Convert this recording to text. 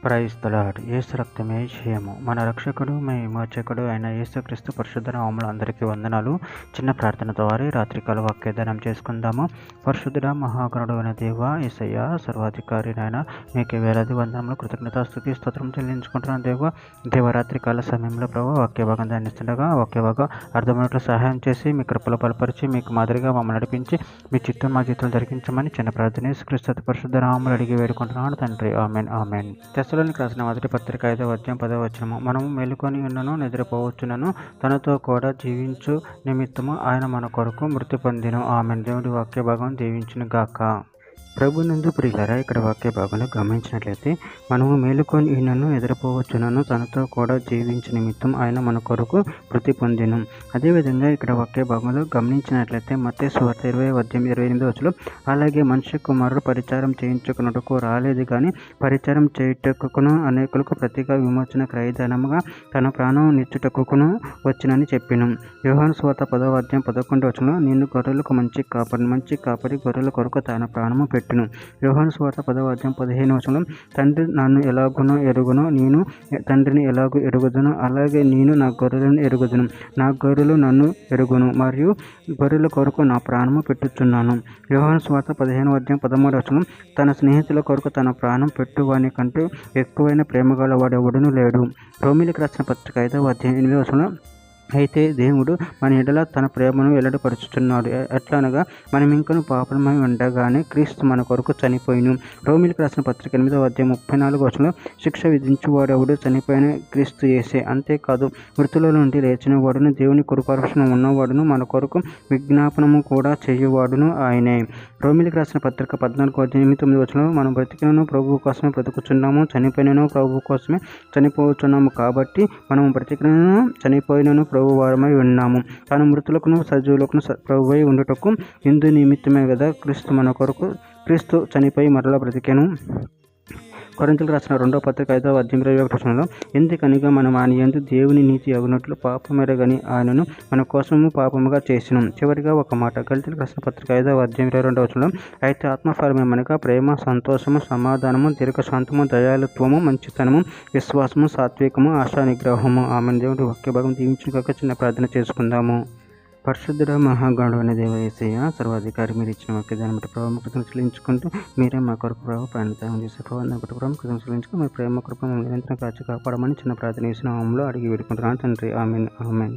Praise the lord. యేసు రక్తమే జయము. మన రక్షకుడు మీ విమోచకుడు అయిన యేసుక్రీస్తు పరిశుద్ధ నామములో అందరికీ వందనాలు. చిన్న ప్రార్థన ద్వారా రాత్రికాల వాక్యదానం చేసుకుందాము. పరిశుద్ధుడ మహాగణుడు అయిన దేవ యేసయ్య సర్వాధికారి నాయన మీకు వేలాది వందనములు కృతజ్ఞతాస్తుతి స్తోత్రం చెల్లించుకుంటున్నాను దేవరాత్రికాల సమయంలో ప్రభు వాక్య భాగం ధ్యానిస్తుండగా వాక్య భాగం అర్థమైనట్లు సహాయం చేసి మీ కృపలో బలపరిచి మీకు మాదిరిగా మమ్మల్ని నడిపించి మీ చిత్తం మా జీవితాలు జరిగించమని చిన్న ప్రార్థన యేసుక్రీస్తు పరిశుద్ధ నామములో అడిగి వేడుకుంటున్నాను తండ్రి. Amen amen. తెస్సలోనికి రాసిన మొదటి పత్రిక 5వ అధ్యాయం 10వ వచనము. మనము మేలుకొని ఉన్నను నిద్రపోవచ్చునను తనతో కూడా జీవించు నిమిత్తము ఆయన మన కొరకు మృతి పొందెను. ఆమెన్. దేవుడి వాక్య భాగం దీవించును గాక. ప్రభునందు ప్రియులారా, ఇక్కడ వాక్య భాగంలో గమనించినట్లయితే మనము మేలుకొని ఈయనను నిద్రపోవచ్చునను తనతో కూడా జీవించు నిమిత్తం ఆయన మన కొరకు మృతి పొందెను. అదేవిధంగా ఇక్కడ వాక్య భాగంలో గమనించినట్లయితే మత్తయి సువార్త 20వ అధ్యాయం 28వ వచనంలో అలాగే మనుష్య కుమారుడు పరిచారం చేయించుకున్నట్టుకు రాలేదు కానీ పరిచారం చేయుటకును అనేకులకు ప్రతిగా విమోచన క్రయధనముగా తన ప్రాణం నిచ్చుటకును వచ్చినని చెప్పిను. యోహాను సువార్త 10వ అధ్యాయం 11వ వచనంలో నేను గొర్రెలకు మంచి కాపరి గొర్రెల కొరకు తన ప్రాణము పెట్టును. యోహాను సువార్త 10వ అధ్యాయం 15వ వచనంలో తండ్రి నన్ను ఎలాగునో ఎరుగునో నేను తండ్రిని ఎలాగూ ఎరుగుదును అలాగే నేను నా గొర్రెలను ఎరుగుదును నా గొర్రెలు నన్ను ఎరుగును మరియు గొర్రెల కొరకు నా ప్రాణము పెట్టుచున్నాను. యోహాను సువార్త 15వ అధ్యాయం 13వ వచనం తన స్నేహితుల కొరకు తన ప్రాణం పెట్టువాని కంటే ఎక్కువైన ప్రేమగల వాడెవడును లేడు. రోమీయులకు రాసిన పత్రిక 5వ అధ్యాయం 8వ వచనంలో అయితే దేవుడు మన ఎడల తన ప్రేమను వెల్లడిపరుచుతున్నాడు. ఎట్లనగా మనం ఇంకను పాపమై ఉండగానే క్రీస్తు మన కొరకు చనిపోయిను. రోమీయులకు రాసిన పత్రిక 8వ అధ్యాయం 34వ వచనంలో శిక్ష విధించువాడెవడు చనిపోయిన క్రీస్తు యేసే. అంతేకాదు మృతుల నుండి లేచిన వాడును దేవుని కృపావర్షణ ఉన్నవాడును మన కొరకు విజ్ఞాపనము కూడా చేయువాడును ఆయనే. రోమీయులకు రాసిన పత్రిక 14వ అధ్యాయం 9వ వచనంలో మనం బ్రతికినను ప్రభువు కోసమే బ్రతుకుచున్నాము చనిపోయినను ప్రభువు కోసమే చనిపోతున్నాము కాబట్టి మనము బ్రతికినను చనిపోయినను ప్రభు వారమై ఉన్నాము. తాను మృతులకును సజీవులకును ప్రభువై ఉండుటకు ఇందు నిమిత్తమే కదా క్రీస్తు చనిపోయి మరలా బ్రతికెను. కొరింథీయులకు రాసిన 2వ పత్రిక 5వ అధ్యాయం 21వ వచనంలో ఎందుకనగా మనం ఆయన యందు దేవుని నీతి అగునట్లు పాపమెరగని ఆయనను మన కోసము పాపముగా చేసినాం. చివరిగా ఒక మాట గళితీయులకు రాసిన పత్రిక 5వ అధ్యాయం 22వ వచనంలో అయితే ఆత్మఫలమేమనగా ప్రేమ సంతోషము సమాధానము దీర్ఘశాంతము దయాళుత్వము మంచితనము విశ్వాసము సాత్వికము ఆశా నిగ్రహము. ఆమె. దేవుడి వాక్య భాగం దీవించుగాక. చిన్న ప్రార్థన చేసుకుందాము. పరిశుద్ధుడ మహాగణుడు అనే దేవ యేసయ్య సర్వాధికారి మీరు ఇచ్చిన వాక్యదాన్ని బట్టి ప్రభావం కృతజ్ఞతలు చెల్లించుకుంటూ మీరే మా కొరకు ప్రభావ ప్రాణత్యాగం చేసే ప్రభావం బట్టి ప్రభావం కృతజ్ఞతలు చెల్లించుకుని మీ ప్రేమ కృపను నిరంతరం కాచి కాపాడమని చిన్న ప్రార్థన చేసిన నామములో అడిగి వేడుకుంటున్నాను తండ్రి. Amen amen.